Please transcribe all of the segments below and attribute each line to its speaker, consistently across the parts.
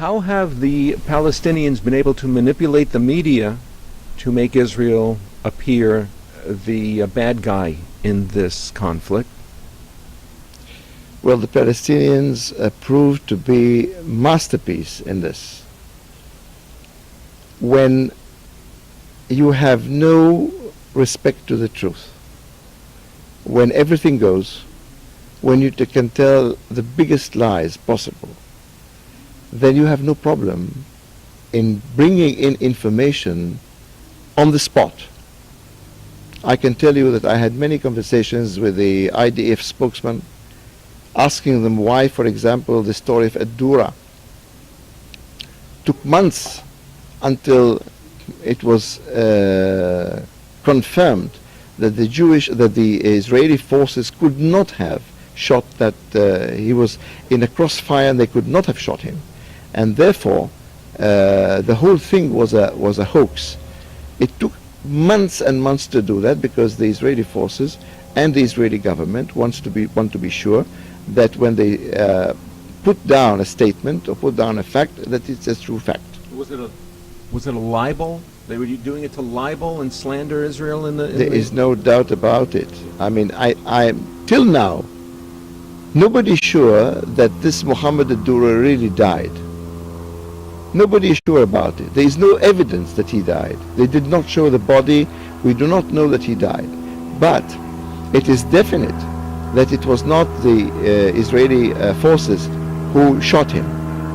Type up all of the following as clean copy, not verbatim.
Speaker 1: How have the Palestinians been able to manipulate the media to make Israel appear the bad guy in this conflict?
Speaker 2: Well, the Palestinians proved to be masterpiece in this. When you have no respect to the truth, when everything goes, when you can tell the biggest lies possible, then you have no problem in bringing in information on the spot. I can tell you that I had many conversations with the IDF spokesman, asking them why, for example, the story of Ad-Dura took months until it was confirmed that the Israeli forces could not have shot that he was in a crossfire and they could not have shot him, and therefore the whole thing was a hoax. It took months and months to do that because the Israeli forces and the Israeli government want to be sure that when they put down a statement or put down a fact, that it's a true fact.
Speaker 1: Was it a libel? They were doing it to libel and slander Israel
Speaker 2: There is no doubt about it. I mean, I till now, nobody's sure that this Muhammad Ad-Dura really died. Nobody is sure about it. There is no evidence that he died. They did not show the body. We do not know that he died. But it is definite that it was not the Israeli forces who shot him.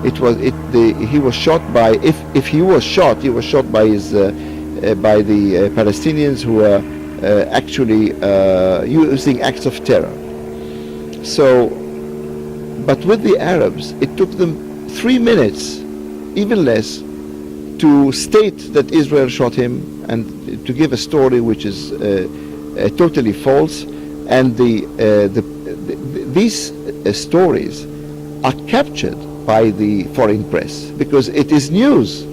Speaker 2: He was shot by, if he was shot by his by the Palestinians who were actually using acts of terror. So, but with the Arabs, it took them 3 minutes, even less, to state that Israel shot him and to give a story which is totally false. And these stories are captured by the foreign press because it is news.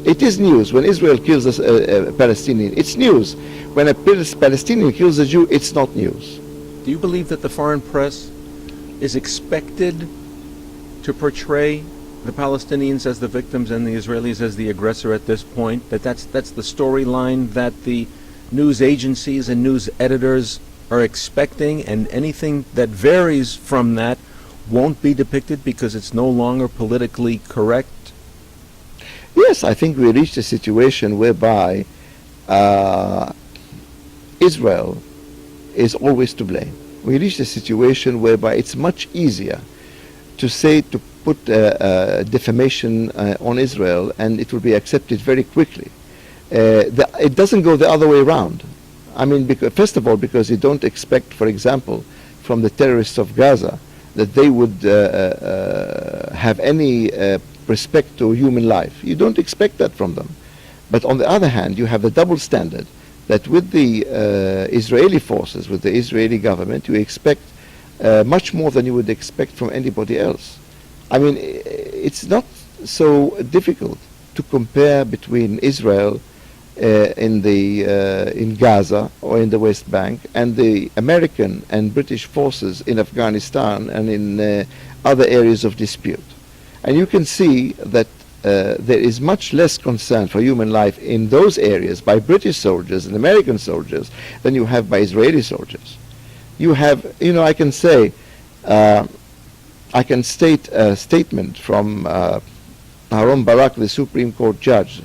Speaker 2: It is news. When Israel kills a Palestinian, it's news. When a Palestinian kills a Jew, it's not news.
Speaker 1: Do you believe that the foreign press is expected to portray the Palestinians as the victims and the Israelis as the aggressor at this point? That's the storyline that the news agencies and news editors are expecting, and anything that varies from that won't be depicted because it's no longer politically correct?
Speaker 2: Yes, I think we reached a situation whereby Israel is always to blame. We reached a situation whereby it's much easier to put defamation on Israel, and it will be accepted very quickly. It doesn't go the other way around. I mean, first of all, because you don't expect, for example, from the terrorists of Gaza that they would have any respect to human life. You don't expect that from them. But on the other hand, you have the double standard that with the Israeli forces, with the Israeli government, you expect much more than you would expect from anybody else. I mean, it's not so difficult to compare between Israel in Gaza or in the West Bank and the American and British forces in Afghanistan and in other areas of dispute. And you can see that there is much less concern for human life in those areas by British soldiers and American soldiers than you have by Israeli soldiers. You have, I can say, I can state a statement from Aaron Barak, the Supreme Court judge,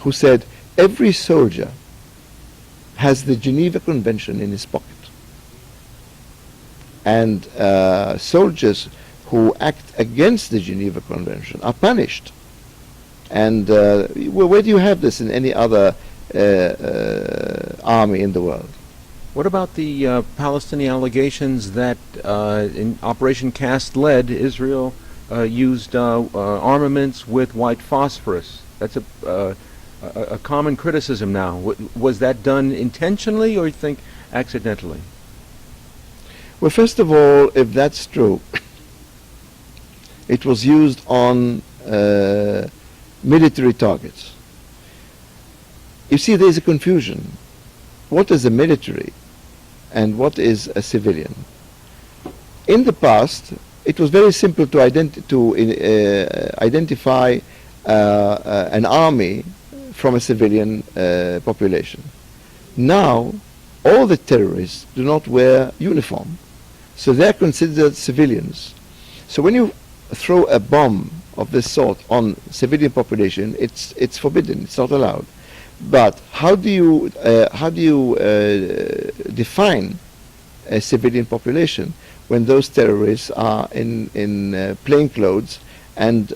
Speaker 2: who said, every soldier has the Geneva Convention in his pocket. And soldiers who act against the Geneva Convention are punished. And where do you have this in any other army in the world?
Speaker 1: What about the Palestinian allegations that in Operation Cast Lead, Israel used armaments with white phosphorus? That's a common criticism now. Was that done intentionally or you think accidentally?
Speaker 2: Well, first of all, if that's true, it was used on military targets. You see, there's a confusion. What is a military and what is a civilian? In the past, it was very simple to identify an army from a civilian population. Now, all the terrorists do not wear uniform, so they're considered civilians. So when you throw a bomb of this sort on civilian population, it's forbidden. It's not allowed. But how do you define a civilian population when those terrorists are in plain clothes and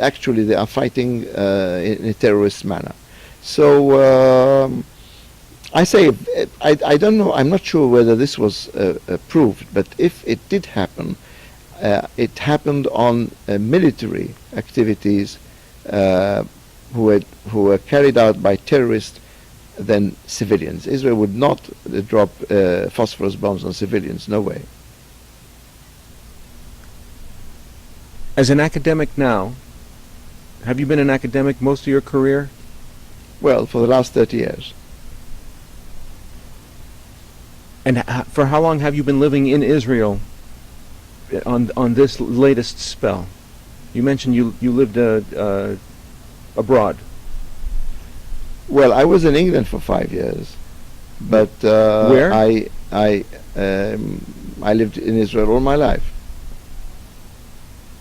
Speaker 2: actually they are fighting in a terrorist manner? So I say I don't know. I'm not sure whether this was proved, but if it did happen, it happened on military activities who were carried out by terrorists than civilians. Israel would not drop phosphorus bombs on civilians. No way.
Speaker 1: As an academic now, have you been an academic most of your career?
Speaker 2: Well, for the last 30 years.
Speaker 1: And for how long have you been living in Israel on this latest spell? You mentioned you lived abroad.
Speaker 2: Well, I was in England for 5 years, but
Speaker 1: where?
Speaker 2: I lived in Israel all my life.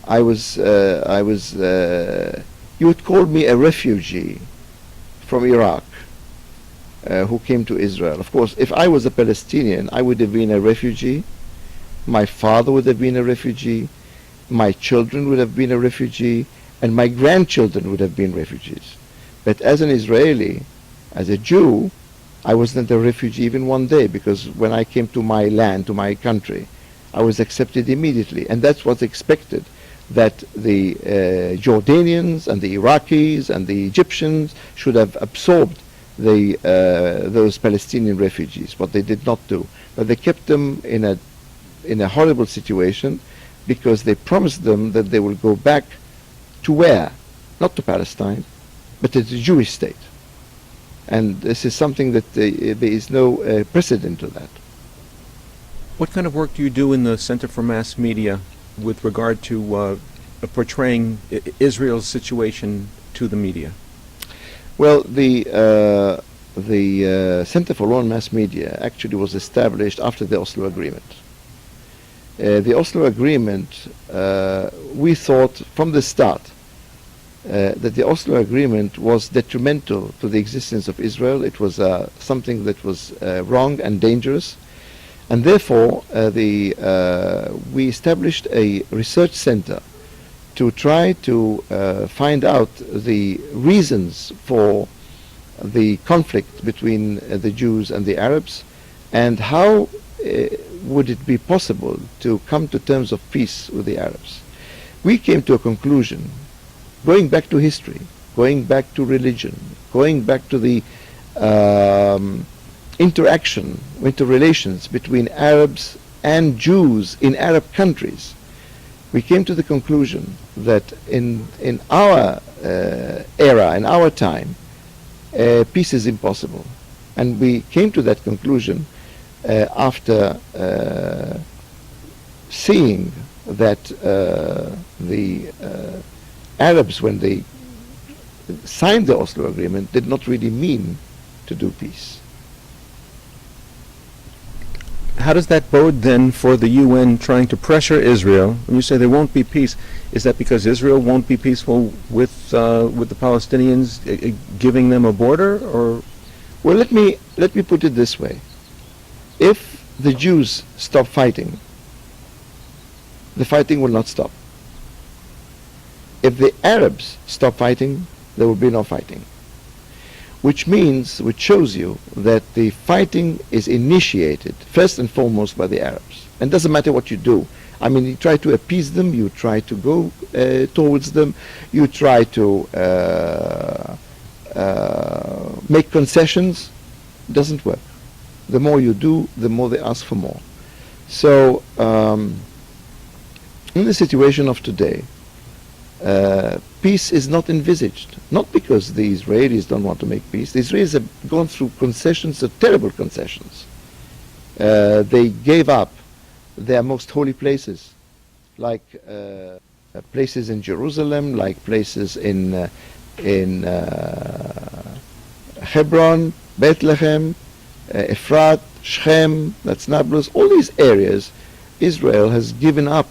Speaker 2: I was you would call me a refugee from Iraq who came to Israel. Of course, if I was a Palestinian, I would have been a refugee. My father would have been a refugee. My children would have been a refugee, and my grandchildren would have been refugees. But as an Israeli, as a Jew, I wasn't a refugee even one day, because when I came to my land, to my country, I was accepted immediately. And that's what's expected, that the Jordanians and the Iraqis and the Egyptians should have absorbed those Palestinian refugees. What they did not do. But they kept them in a horrible situation, because they promised them that they will go back to where? Not to Palestine, but to the Jewish state. And this is something that there is no precedent to that.
Speaker 1: What kind of work do you do in the Center for Mass Media with regard to portraying Israel's situation to the media?
Speaker 2: Well, the Center for Law and Mass Media actually was established after the Oslo Agreement. The Oslo Agreement, we thought from the start that the Oslo Agreement was detrimental to the existence of Israel. It was something that was wrong and dangerous. And therefore, we established a research center to try to find out the reasons for the conflict between the Jews and the Arabs, and how would it be possible to come to terms of peace with the Arabs. We came to a conclusion, going back to history, going back to religion, going back to the interrelations between Arabs and Jews in Arab countries. We came to the conclusion that in our era, in our time, peace is impossible. And we came to that conclusion after seeing that the Arabs, when they signed the Oslo Agreement, did not really mean to do peace.
Speaker 1: How does that bode then for the UN trying to pressure Israel? When you say there won't be peace, is that because Israel won't be peaceful with the Palestinians, giving them a border, or?
Speaker 2: Well, let me put it this way: if the Jews stop fighting, the fighting will not stop. If the Arabs stop fighting, there will be no fighting. Which shows you that the fighting is initiated first and foremost by the Arabs. And it doesn't matter what you do. I mean, you try to appease them, you try to go towards them, you try to make concessions. It doesn't work. The more you do, the more they ask for more. So, in the situation of today, peace is not envisaged, not because the Israelis don't want to make peace. The Israelis have gone through concessions, terrible concessions. They gave up their most holy places, like places in Jerusalem, like places in Hebron, Bethlehem, Efrat, Shechem, that's Nablus. All these areas, Israel has given up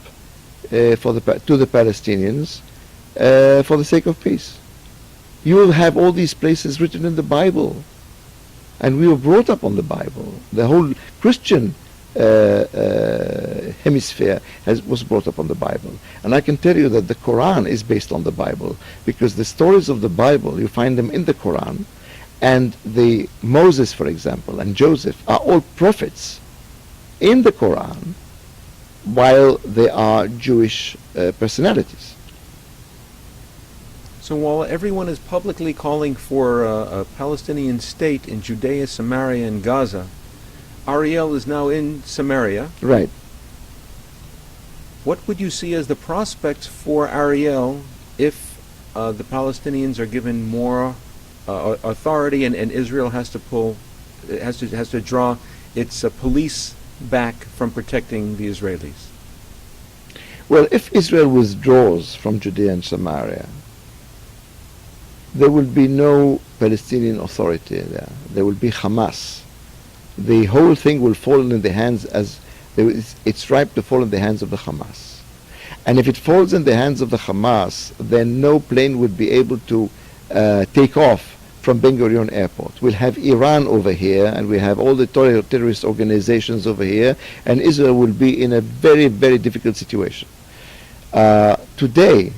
Speaker 2: to the Palestinians for the sake of peace. You will have all these places written in the Bible, and we were brought up on the Bible. The whole Christian hemisphere was brought up on the Bible. And I can tell you that the Quran is based on the Bible, because the stories of the Bible, you find them in the Quran, and the Moses, for example, and Joseph are all prophets in the Quran, while they are Jewish personalities.
Speaker 1: So while everyone is publicly calling for a Palestinian state in Judea, Samaria, and Gaza, Ariel is now in Samaria.
Speaker 2: Right.
Speaker 1: What would you see as the prospects for Ariel if the Palestinians are given more authority, and Israel has to draw its police back from protecting the Israelis?
Speaker 2: Well, if Israel withdraws from Judea and Samaria, there will be no Palestinian authority there. There will be Hamas. The whole thing will fall in the hands, it's ripe to fall in the hands of the Hamas. And if it falls in the hands of the Hamas, then no plane would be able to take off from Ben Gurion Airport. We'll have Iran over here, and we have all the terrorist organizations over here, and Israel will be in a very, very difficult situation. Today,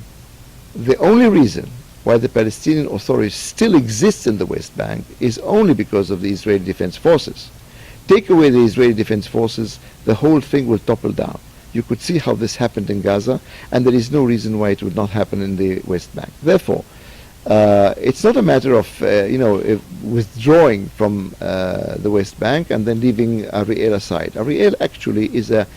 Speaker 2: the only reason why the Palestinian Authority still exists in the West Bank is only because of the Israeli Defense Forces. Take away the Israeli Defense Forces, the whole thing will topple down. You could see how this happened in Gaza, and there is no reason why it would not happen in the West Bank. Therefore, it's not a matter of withdrawing from the West Bank and then leaving Ariel aside. Ariel actually is a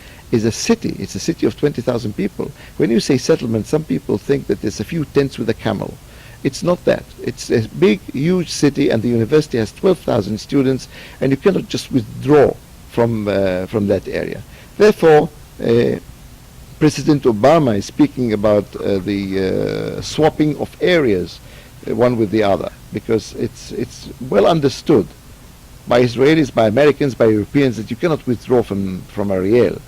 Speaker 2: city. It's a city of 20,000 people. When you say settlement, some people think that there's a few tents with a camel. It's not that. It's a big, huge city, and the university has 12,000 students, and you cannot just withdraw from that area. Therefore, President Obama is speaking about the swapping of areas, one with the other, because it's well understood by Israelis, by Americans, by Europeans, that you cannot withdraw from Ariel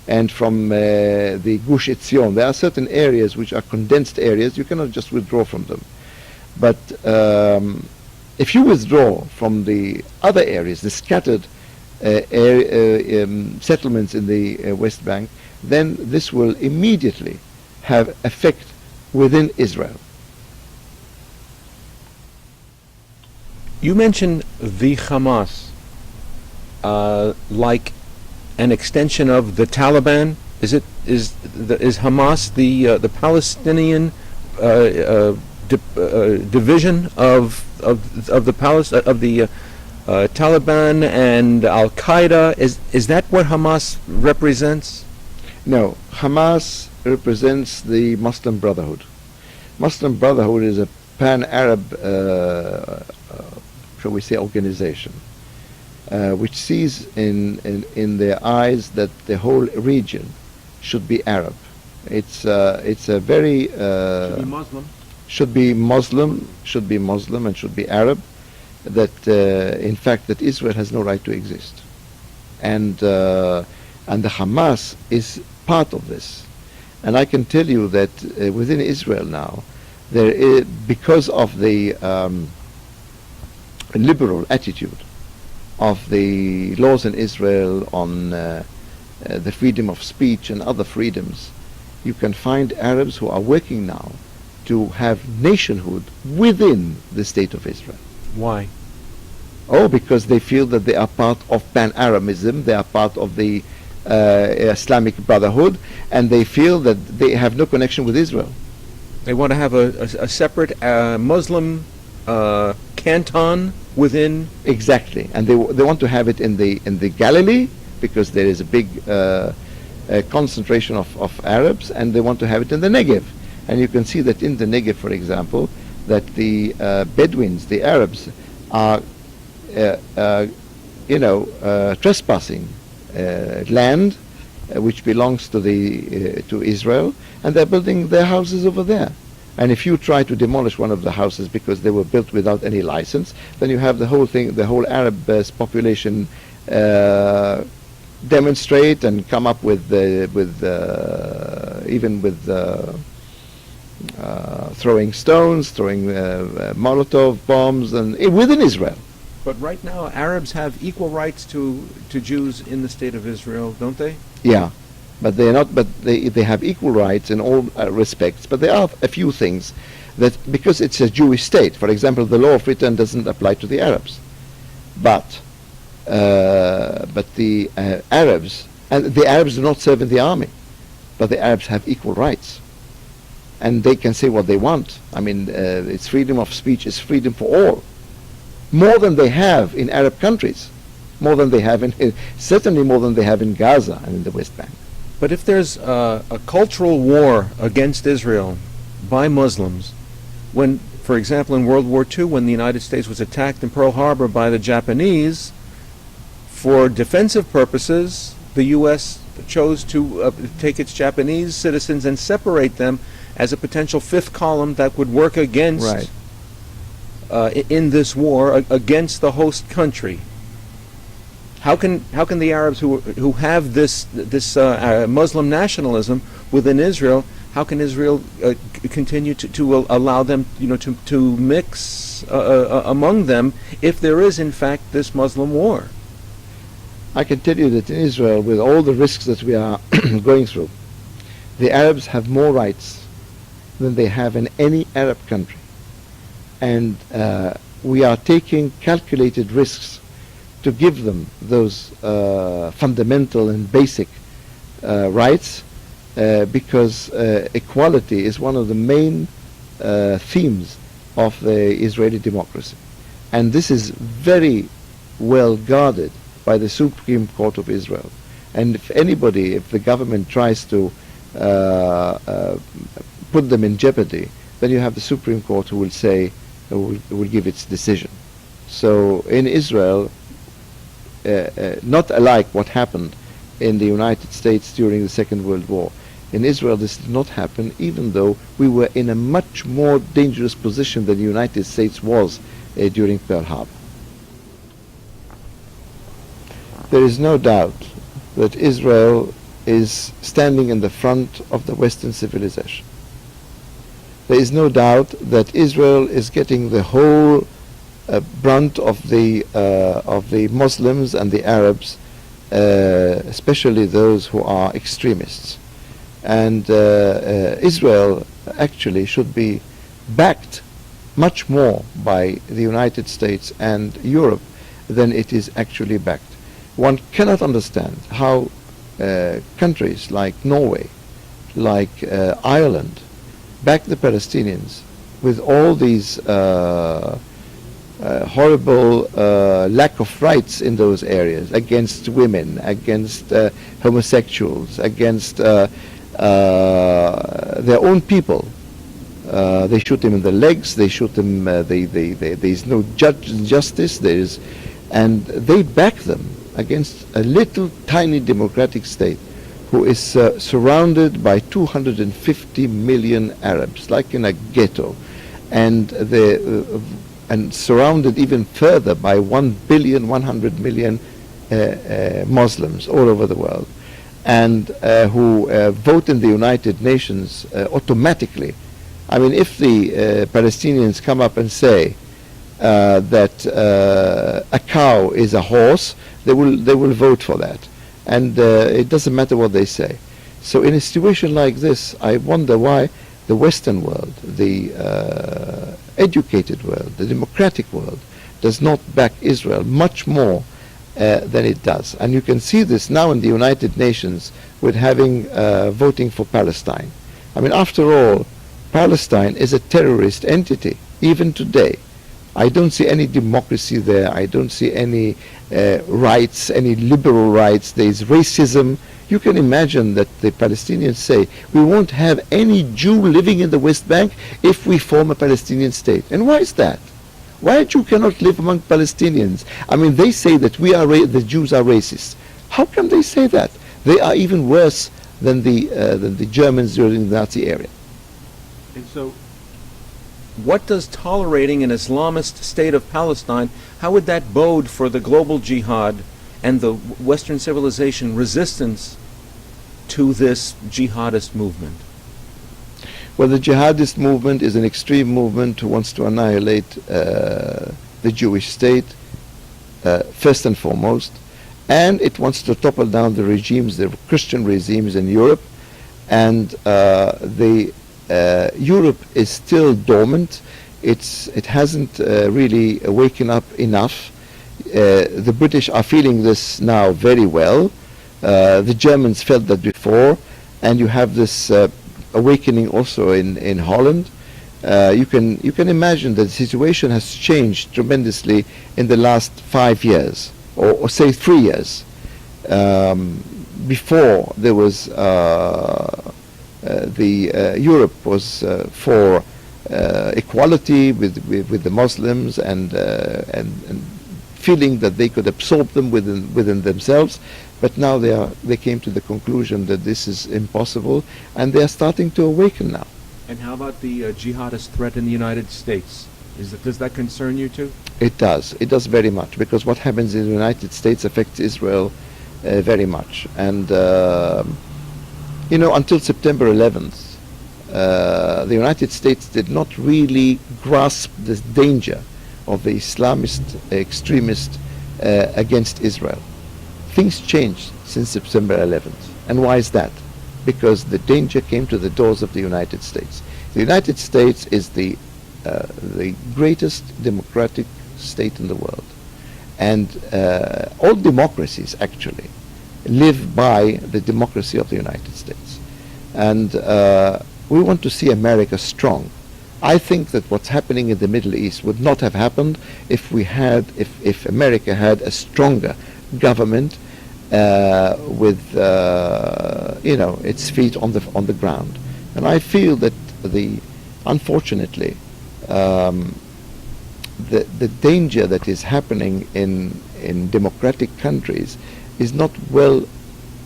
Speaker 2: and from the Gush Etzion. There are certain areas which are condensed areas. You cannot just withdraw from them. But if you withdraw from the other areas, the scattered settlements in the West Bank, then this will immediately have effect within Israel.
Speaker 1: You mentioned the Hamas like an extension of the Taliban. Is Hamas the Palestinian division of the Taliban and Al Qaeda? Is that what Hamas represents?
Speaker 2: No, Hamas represents the Muslim Brotherhood. Muslim Brotherhood is a pan-Arab, shall we say, organization, which sees in their eyes that the whole region should be Arab. It's a very
Speaker 1: Should be Muslim.
Speaker 2: Should be Muslim, and should be Arab. That in fact that Israel has no right to exist, and the Hamas is part of this. And I can tell you that within Israel now, there is, because of the liberal attitude of the laws in Israel on the freedom of speech and other freedoms, you can find Arabs who are working now to have nationhood within the state of Israel.
Speaker 1: Why?
Speaker 2: Oh, because they feel that they are part of Pan-Arabism, they are part of the Islamic Brotherhood, and they feel that they have no connection with Israel.
Speaker 1: They want to have a separate Muslim canton within.
Speaker 2: Exactly, and they want to have it in the Galilee, because there is a big concentration of Arabs, and they want to have it in the Negev. And you can see that in the Negev, for example, that the Bedouins, the Arabs, are trespassing land which belongs to Israel, and they're building their houses over there. And if you try to demolish one of the houses because they were built without any license, then you have the whole thing, the whole Arab population demonstrate and come up with throwing stones, throwing Molotov bombs, and within Israel.
Speaker 1: But right now, Arabs have equal rights to Jews in the state of Israel, don't they?
Speaker 2: Yeah, but they're not. But they have equal rights in all respects. But there are a few things that, because it's a Jewish state, for example, the law of return doesn't apply to the Arabs, but the Arabs, and the Arabs do not serve in the army, but the Arabs have equal rights, and they can say what they want. I mean, it's freedom of speech, is freedom for all. More than they have in Arab countries, more than they have certainly more than they have in Gaza and in the West Bank.
Speaker 1: But if there's a cultural war against Israel by Muslims, when, for example, in World War II, when the United States was attacked in Pearl Harbor by the Japanese, for defensive purposes, the U.S. chose to take its Japanese citizens and separate them as a potential fifth column that would work against
Speaker 2: Right.
Speaker 1: In this war against the host country. How can the Arabs who have this Muslim nationalism within Israel, how can Israel continue to allow them, to mix among them if there is in fact this Muslim war?
Speaker 2: I can tell you that in Israel, with all the risks that we are going through, the Arabs have more rights than they have in any Arab country. And we are taking calculated risks to give them those fundamental and basic rights because equality is one of the main themes of the Israeli democracy. And this is very well guarded by the Supreme Court of Israel. And if the government tries to put them in jeopardy, then you have the Supreme Court who will say, will give its decision. So in Israel, not alike what happened in the United States during the Second World War, in Israel this did not happen, even though we were in a much more dangerous position than the United States was during Pearl Harbor. There is no doubt that Israel is standing in the front of the Western civilization. There is no doubt that Israel is getting the whole brunt of the Muslims and the Arabs, especially those who are extremists. And Israel actually should be backed much more by the United States and Europe than it is actually backed. One cannot understand how countries like Norway, like Ireland, back the Palestinians with all these horrible lack of rights in those areas against women, against homosexuals, against their own people. They shoot them in the legs, they shoot them, there's no justice, and they back them against a little tiny democratic state who is surrounded by 250 million Arabs, like in a ghetto, and surrounded even further by 100 million Muslims all over the world, and who vote in the United Nations automatically. I mean, if the Palestinians come up and say that a cow is a horse, they will vote for that. And it doesn't matter what they say. So in a situation like this, I wonder why the Western world, the educated world, the democratic world, does not back Israel much more than it does. And you can see this now in the United Nations with having voting for Palestine. I mean, after all, Palestine is a terrorist entity, even today. I don't see any democracy there. I don't see any rights, any liberal rights. There is racism. You can imagine that the Palestinians say, we won't have any Jew living in the West Bank if we form a Palestinian state. And why is that? Why a Jew cannot live among Palestinians? I mean, they say that the Jews are racist. How can they say that? They are even worse than the Germans during the Nazi era.
Speaker 1: And so, what does tolerating an Islamist state of Palestine, how would that bode for the global jihad and the Western civilization resistance to this jihadist movement?
Speaker 2: Well, the jihadist movement is an extreme movement who wants to annihilate the Jewish state, first and foremost, and it wants to topple down the regimes, the Christian regimes in Europe, and Europe is still dormant. It hasn't really waken up enough. The British are feeling this now very well. The Germans felt that before, and you have this awakening also in Holland. You can imagine that the situation has changed tremendously in the last 5 years, or say 3 years. Before there was Europe was for equality with the Muslims and feeling that they could absorb them within themselves, but now they came to the conclusion that this is impossible, and they are starting to awaken now.
Speaker 1: And how about the jihadist threat in the United States? Does that concern you too?
Speaker 2: It does. It does very much, because what happens in the United States affects Israel very much. And until September 11th, the United States did not really grasp the danger of the Islamist extremist against Israel. Things changed since September 11th. And why is that? Because the danger came to the doors of the United States. The United States is the greatest democratic state in the world. And all democracies actually live by the democracy of the United States. And we want to see America strong. I think that what's happening in the Middle East would not have happened if America had a stronger government with its feet on the ground. And I feel that unfortunately the danger that is happening in democratic countries is not well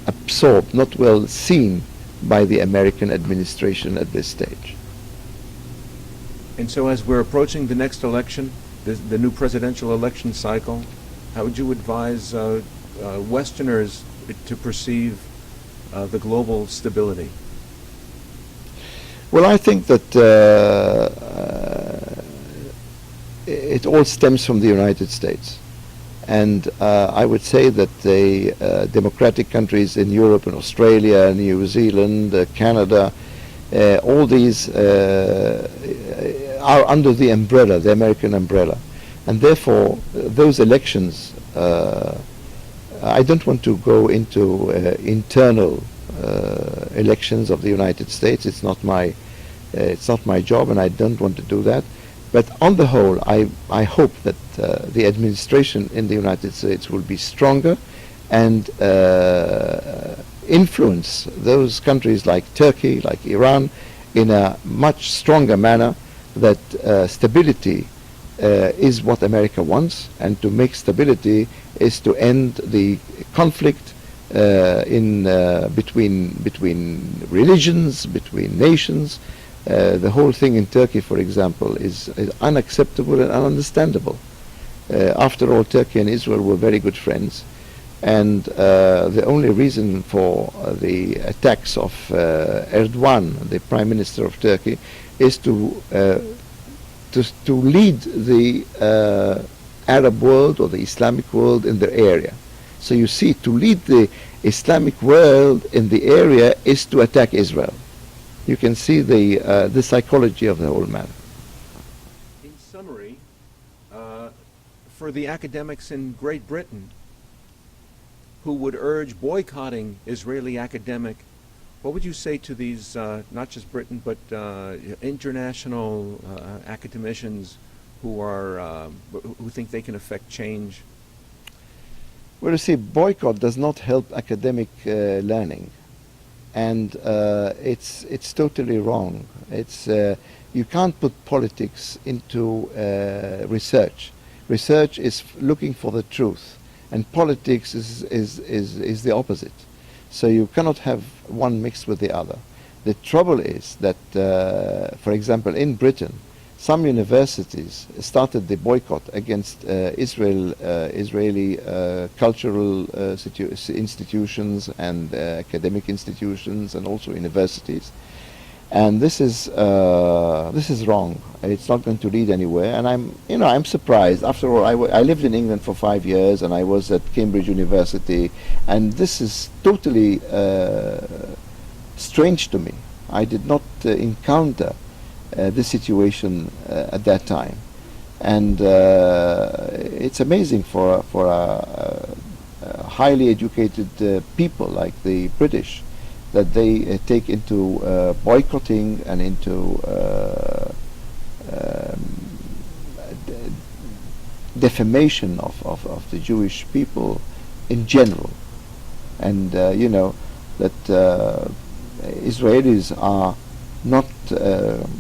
Speaker 2: absorbed, not well seen by the American administration at this stage.
Speaker 1: And so as we're approaching the next election, the new presidential election cycle, how would you advise Westerners to perceive the global stability?
Speaker 2: Well, I think that it all stems from the United States. And I would say that the democratic countries in Europe and Australia, New Zealand, Canada, all these are under the umbrella, the American umbrella. And therefore, those elections, I don't want to go into internal elections of the United States. It's not my job, and I don't want to do that. But on the whole, I hope that the administration in the United States will be stronger and influence those countries like Turkey, like Iran, in a much stronger manner, that stability is what America wants, and to make stability is to end the conflict between religions, between nations. The whole thing in Turkey, for example, is unacceptable and ununderstandable. After all, Turkey and Israel were very good friends, and the only reason for the attacks of Erdogan, the Prime Minister of Turkey, is to lead the Arab world or the Islamic world in their area. So you see, to lead the Islamic world in the area is to attack Israel. You can see the psychology of the whole matter.
Speaker 1: In summary, for the academics in Great Britain who would urge boycotting Israeli academic, what would you say to these, not just Britain, but international academicians who think they can affect change?
Speaker 2: Well, you see, boycott does not help academic learning. And it's totally wrong. You can't put politics into research. Research is looking for the truth, and politics is the opposite. So you cannot have one mixed with the other. The trouble is that, for example, in Britain, some universities started the boycott against Israeli cultural institutions and academic institutions and also universities. And this is wrong. It's not going to lead anywhere. And I'm surprised. After all, I lived in England for 5 years, and I was at Cambridge University, and this is totally strange to me. I did not encounter this situation at that time, and it's amazing for highly educated people like the British, that they take into boycotting and into defamation of the Jewish people in general. And you know that Israelis are not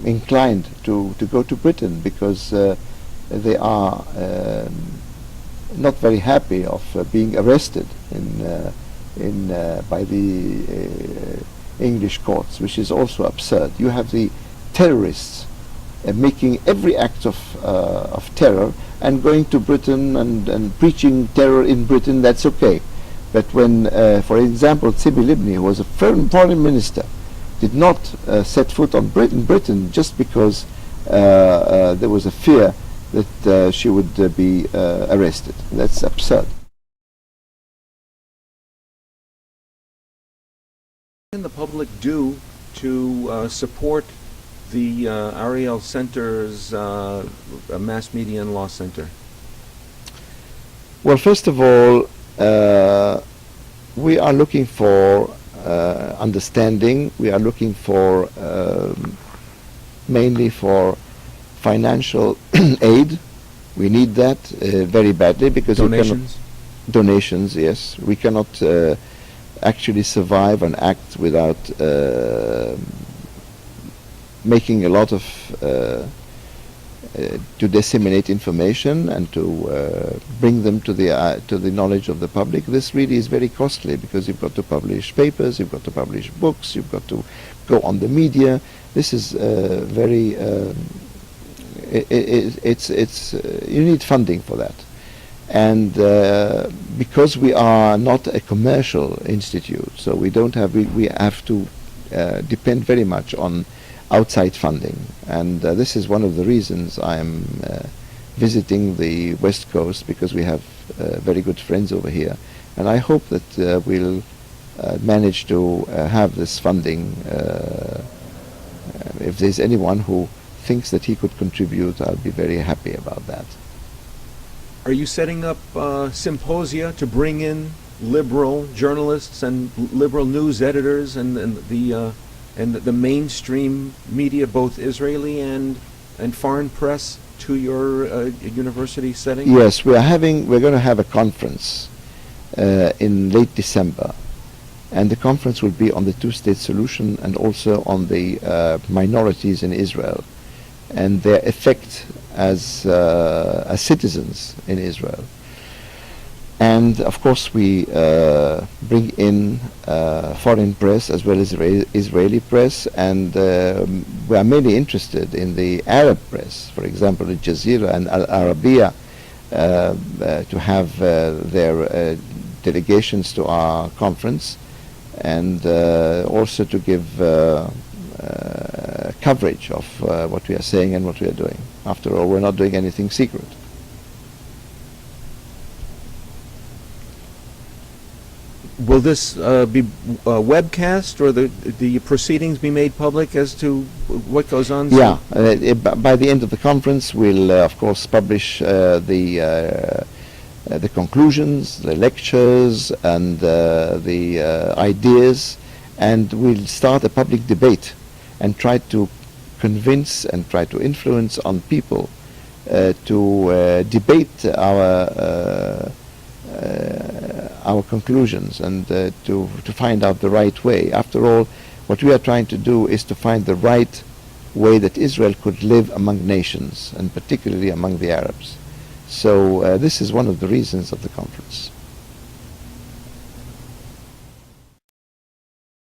Speaker 2: inclined to go to Britain because they are not very happy of being arrested by the English courts, which is also absurd. You have the terrorists making every act of terror and going to Britain and preaching terror in Britain. That's okay. But when, for example, Tzipi Livni, who was a foreign minister, did not set foot on Britain just because there was a fear that she would be arrested. That's absurd.
Speaker 1: What can the public do to support the Ariel Center's Mass Media and Law Center?
Speaker 2: Well, first of all, we are looking for understanding. We are looking for mainly for financial aid. We need that very badly because
Speaker 1: donations.
Speaker 2: Donations, yes. We cannot actually survive and act without making a lot of to disseminate information and to bring them to the knowledge of the public. This really is very costly because you've got to publish papers, you've got to publish books, you've got to go on the media. This is very you need funding for that. And because we are not a commercial institute, so we have to depend very much on outside funding, and this is one of the reasons I'm visiting the West Coast, because we have very good friends over here, and I hope that we'll manage to have this funding. If there's anyone who thinks that he could contribute, I'll be very happy about that.
Speaker 1: Are you setting up symposia to bring in liberal journalists and liberal news editors and the mainstream media, both Israeli and foreign press, to your university setting?
Speaker 2: Yes, we're going to have a conference in late December, and the conference will be on the two-state solution and also on the minorities in Israel and their effect as citizens in Israel. And of course we bring in foreign press as well as Israeli press, and we are mainly interested in the Arab press, for example Al Jazeera and Al Arabiya, to have their delegations to our conference, and also to give coverage of what we are saying and what we are doing. After all, we're not doing anything secret.
Speaker 1: Will this be webcast, or the proceedings be made public as to what goes on?
Speaker 2: Yeah, by the end of the conference, we'll of course publish the conclusions, the lectures, and the ideas, and we'll start a public debate and try to convince and try to influence on people to debate our conclusions and to find out the right way. After all, what we are trying to do is to find the right way that Israel could live among nations, and particularly among the Arabs. So this is one of the reasons of the conference.